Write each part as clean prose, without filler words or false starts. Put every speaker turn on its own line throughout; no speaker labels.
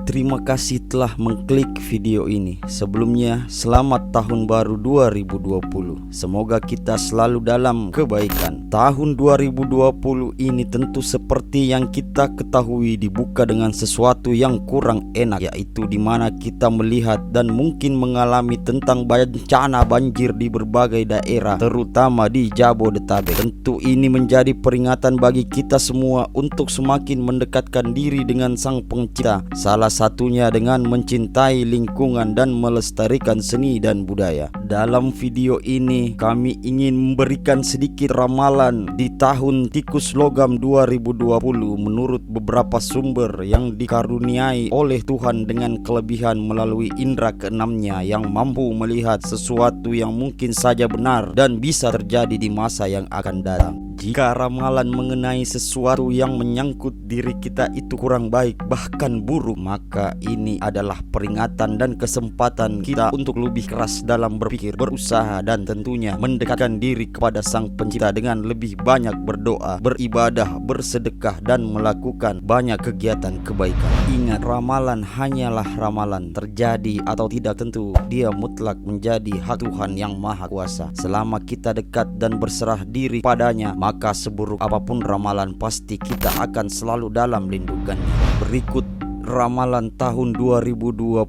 Terima kasih telah mengklik video ini. Sebelumnya, selamat tahun baru 2020. Semoga kita selalu dalam kebaikan. Tahun 2020 ini tentu seperti yang kita ketahui dibuka dengan sesuatu yang kurang enak, yaitu di mana kita melihat dan mungkin mengalami tentang bencana banjir di berbagai daerah, terutama di Jabodetabek. Tentu ini menjadi peringatan bagi kita semua untuk semakin mendekatkan diri dengan Sang Pencipta. Salah satunya dengan mencintai lingkungan dan melestarikan seni dan budaya. Dalam video ini kami ingin memberikan sedikit ramalan di tahun tikus logam 2020 menurut beberapa sumber yang dikaruniai oleh Tuhan dengan kelebihan melalui indera keenamnya yang mampu melihat sesuatu yang mungkin saja benar dan bisa terjadi di masa yang akan datang. Jika ramalan mengenai sesuatu yang menyangkut diri kita itu kurang baik, bahkan buruk, maka ini adalah peringatan dan kesempatan kita untuk lebih keras dalam berpikir, berusaha, dan tentunya mendekatkan diri kepada Sang Pencipta dengan lebih banyak berdoa, beribadah, bersedekah, dan melakukan banyak kegiatan kebaikan. Ingat, ramalan hanyalah ramalan. Terjadi atau tidak tentu, dia mutlak menjadi hak Tuhan yang Maha Kuasa. Selama kita dekat dan berserah diri padanya, maka seburuk apapun ramalan pasti kita akan selalu dalam lindungannya. Berikut ramalan tahun 2020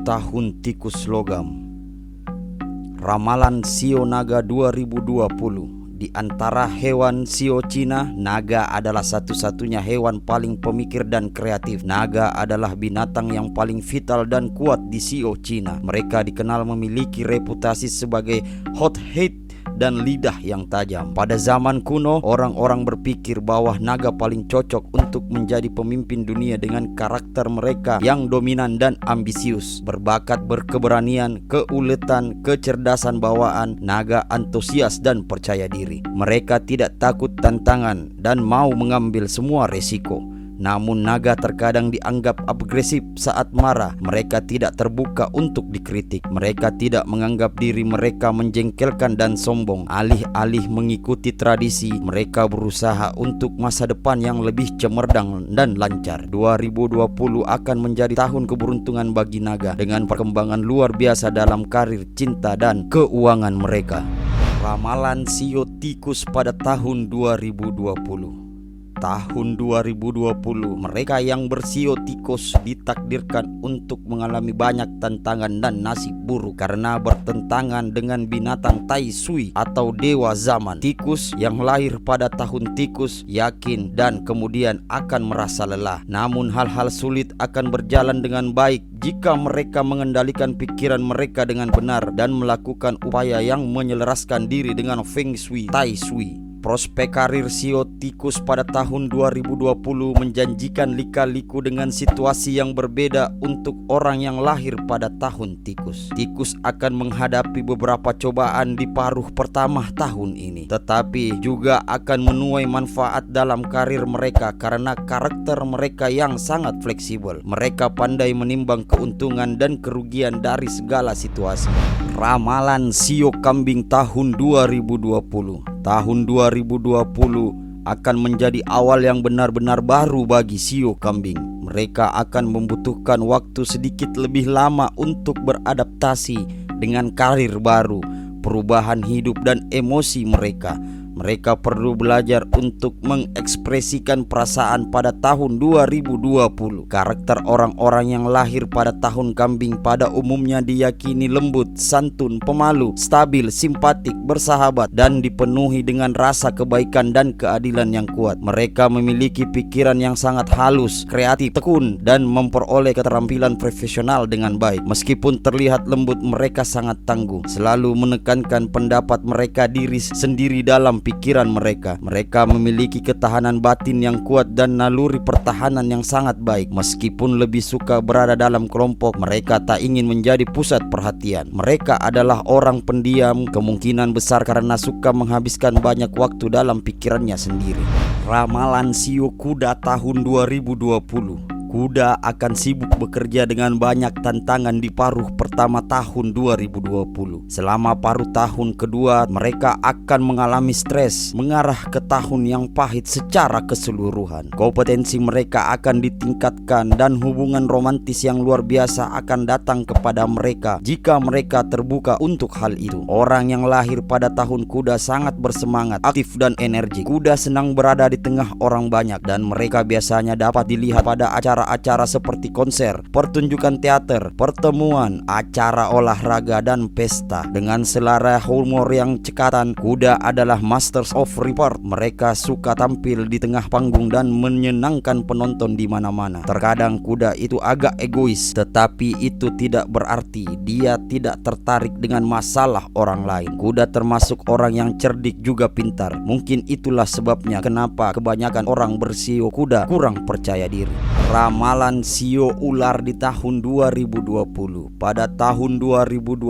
tahun tikus logam. Ramalan Shio Naga 2020. Di antara hewan Shio Cina, naga adalah satu-satunya hewan paling pemikir dan kreatif. Naga adalah binatang yang paling vital dan kuat di Shio Cina. Mereka dikenal memiliki reputasi sebagai hot head dan lidah yang tajam. Pada zaman kuno, orang-orang berpikir bahwa naga paling cocok untuk menjadi pemimpin dunia dengan karakter mereka yang dominan dan ambisius, berbakat berkeberanian, keuletan, kecerdasan bawaan. Naga antusias dan percaya diri. Mereka tidak takut tantangan dan mau mengambil semua resiko. Namun naga terkadang dianggap agresif saat marah. Mereka tidak terbuka untuk dikritik. Mereka tidak menganggap diri mereka menjengkelkan dan sombong. Alih-alih mengikuti tradisi, mereka berusaha untuk masa depan yang lebih cemerlang dan lancar. 2020 akan menjadi tahun keberuntungan bagi naga dengan perkembangan luar biasa dalam karir, cinta, dan keuangan mereka. Ramalan Shio Tikus pada tahun 2020. Tahun 2020, mereka yang bersio tikus ditakdirkan untuk mengalami banyak tantangan dan nasib buruk karena bertentangan dengan binatang Tai Sui atau dewa zaman. Tikus yang lahir pada tahun tikus yakin dan kemudian akan merasa lelah. Namun hal-hal sulit akan berjalan dengan baik jika mereka mengendalikan pikiran mereka dengan benar dan melakukan upaya yang menyelaraskan diri dengan Feng Shui Tai Sui. Prospek karir Shio Tikus pada tahun 2020 menjanjikan lika-liku dengan situasi yang berbeda untuk orang yang lahir pada tahun tikus. Tikus akan menghadapi beberapa cobaan di paruh pertama tahun ini, tetapi juga akan menuai manfaat dalam karir mereka karena karakter mereka yang sangat fleksibel. Mereka pandai menimbang keuntungan dan kerugian dari segala situasi. Ramalan Shio Kambing tahun 2020. Tahun 2020 akan menjadi awal yang benar-benar baru bagi Shio Kambing. Mereka akan membutuhkan waktu sedikit lebih lama untuk beradaptasi dengan karir baru, perubahan hidup dan emosi mereka. Mereka perlu belajar untuk mengekspresikan perasaan pada tahun 2020. Karakter orang-orang yang lahir pada tahun kambing pada umumnya diyakini lembut, santun, pemalu, stabil, simpatik, bersahabat, dan dipenuhi dengan rasa kebaikan dan keadilan yang kuat. Mereka memiliki pikiran yang sangat halus, kreatif, tekun, dan memperoleh keterampilan profesional dengan baik. Meskipun terlihat lembut, mereka sangat tangguh, selalu menekankan pendapat mereka diri sendiri dalam pikiran mereka. Mereka memiliki ketahanan batin yang kuat dan naluri pertahanan yang sangat baik. Meskipun lebih suka berada dalam kelompok, mereka tak ingin menjadi pusat perhatian. Mereka adalah orang pendiam, kemungkinan besar karena suka menghabiskan banyak waktu dalam pikirannya sendiri. Ramalan Shio Kuda tahun 2020. Kuda akan sibuk bekerja dengan banyak tantangan di paruh pertama tahun 2020. Selama paruh tahun kedua, mereka akan mengalami stres mengarah ke tahun yang pahit secara keseluruhan. Kompetensi mereka akan ditingkatkan dan hubungan romantis yang luar biasa akan datang kepada mereka jika mereka terbuka untuk hal itu. Orang yang lahir pada tahun kuda sangat bersemangat, aktif dan energi. Kuda senang berada di tengah orang banyak dan mereka biasanya dapat dilihat pada acara seperti konser, pertunjukan teater, pertemuan, acara olahraga dan pesta. Dengan selera humor yang cekatan, kuda adalah masters of report. Mereka suka tampil di tengah panggung dan menyenangkan penonton di mana-mana. Terkadang kuda itu agak egois, tetapi itu tidak berarti dia tidak tertarik dengan masalah orang lain. Kuda termasuk orang yang cerdik juga pintar. Mungkin itulah sebabnya kenapa kebanyakan orang bersio kuda kurang percaya diri. Ramalan sio ular di tahun 2020. Pada tahun 2020,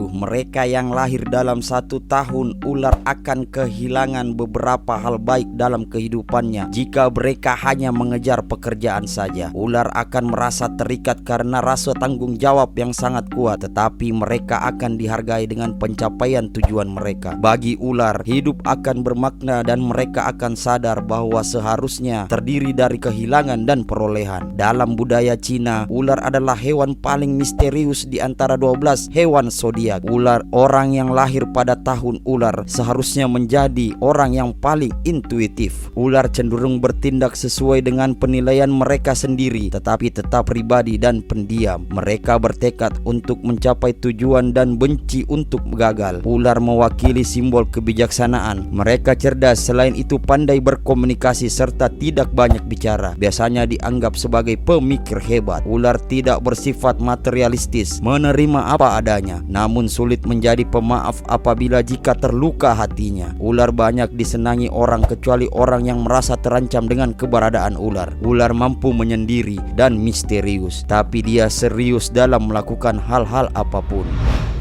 mereka yang lahir dalam satu tahun ular akan kehilangan beberapa hal baik dalam kehidupannya jika mereka hanya mengejar pekerjaan saja. Ular akan merasa terikat karena rasa tanggung jawab yang sangat kuat, tetapi mereka akan dihargai dengan pencapaian tujuan mereka. Bagi ular, hidup akan bermakna dan mereka akan sadar bahwa seharusnya terdiri dari kehilangan dan perolehan. Dalam budaya Cina, ular adalah hewan paling misterius di antara 12 hewan zodiak. Orang yang lahir pada tahun ular seharusnya menjadi orang yang paling intuitif. Ular cenderung bertindak sesuai dengan penilaian mereka sendiri, tetapi tetap pribadi dan pendiam. Mereka bertekad untuk mencapai tujuan dan benci untuk gagal. Ular mewakili simbol kebijaksanaan. Mereka cerdas, selain itu pandai berkomunikasi serta tidak banyak bicara. Biasanya dianggap sebagai pemikir hebat. Ular tidak bersifat materialistis, menerima apa adanya, namun sulit menjadi pemaaf apabila jika terluka hatinya. Ular banyak disenangi orang kecuali orang yang merasa terancam dengan keberadaan ular. Ular mampu menyendiri dan misterius, tapi dia serius dalam melakukan hal-hal apapun.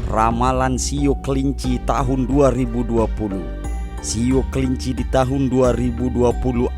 Ramalan sio kelinci tahun 2020. Sio kelinci di tahun 2020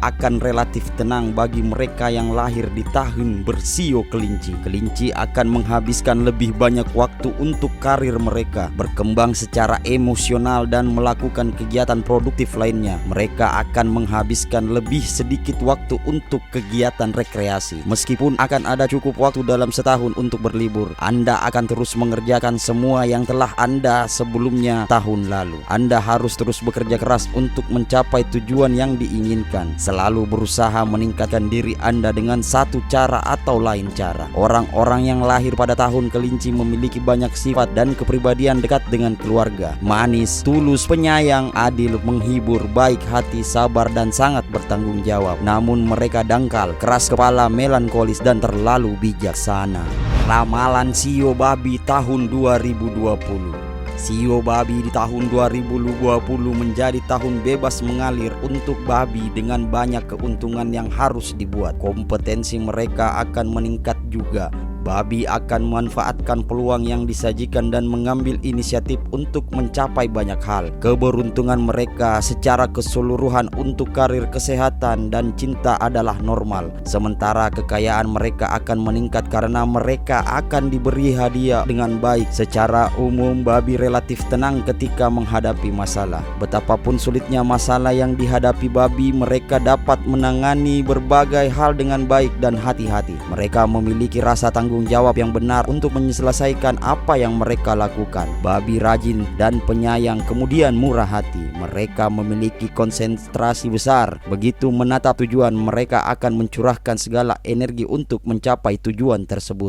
akan relatif tenang bagi mereka yang lahir di tahun bersio kelinci. Kelinci akan menghabiskan lebih banyak waktu untuk karir mereka, berkembang secara emosional dan melakukan kegiatan produktif lainnya. Mereka akan menghabiskan lebih sedikit waktu untuk kegiatan rekreasi. Meskipun akan ada cukup waktu dalam setahun untuk berlibur, Anda akan terus mengerjakan semua yang telah Anda sebelumnya tahun lalu. Anda harus terus bekerja keras untuk mencapai tujuan yang diinginkan. Selalu berusaha meningkatkan diri Anda dengan satu cara atau lain cara. Orang-orang yang lahir pada tahun kelinci memiliki banyak sifat dan kepribadian dekat dengan keluarga. Manis, tulus, penyayang, adil, menghibur, baik hati, sabar dan sangat bertanggung jawab. Namun mereka dangkal, keras kepala, melankolis dan terlalu bijaksana. Ramalan sio babi tahun 2020. Sio babi di tahun 2020 menjadi tahun bebas mengalir untuk babi dengan banyak keuntungan yang harus dibuat. Kompetensi mereka akan meningkat juga. Babi akan memanfaatkan peluang yang disajikan dan mengambil inisiatif untuk mencapai banyak hal. Keberuntungan mereka secara keseluruhan untuk karir, kesehatan, dan cinta adalah normal. Sementara kekayaan mereka akan meningkat karena mereka akan diberi hadiah dengan baik. Secara umum, babi relatif tenang ketika menghadapi masalah. Betapapun sulitnya masalah yang dihadapi babi, mereka dapat menangani berbagai hal dengan baik dan hati-hati. Mereka memiliki rasa tanggung jawab yang benar untuk menyelesaikan apa yang mereka lakukan. Babi rajin dan penyayang, kemudian murah hati. Mereka memiliki konsentrasi besar. Begitu menatap tujuan, mereka akan mencurahkan segala energi untuk mencapai tujuan tersebut.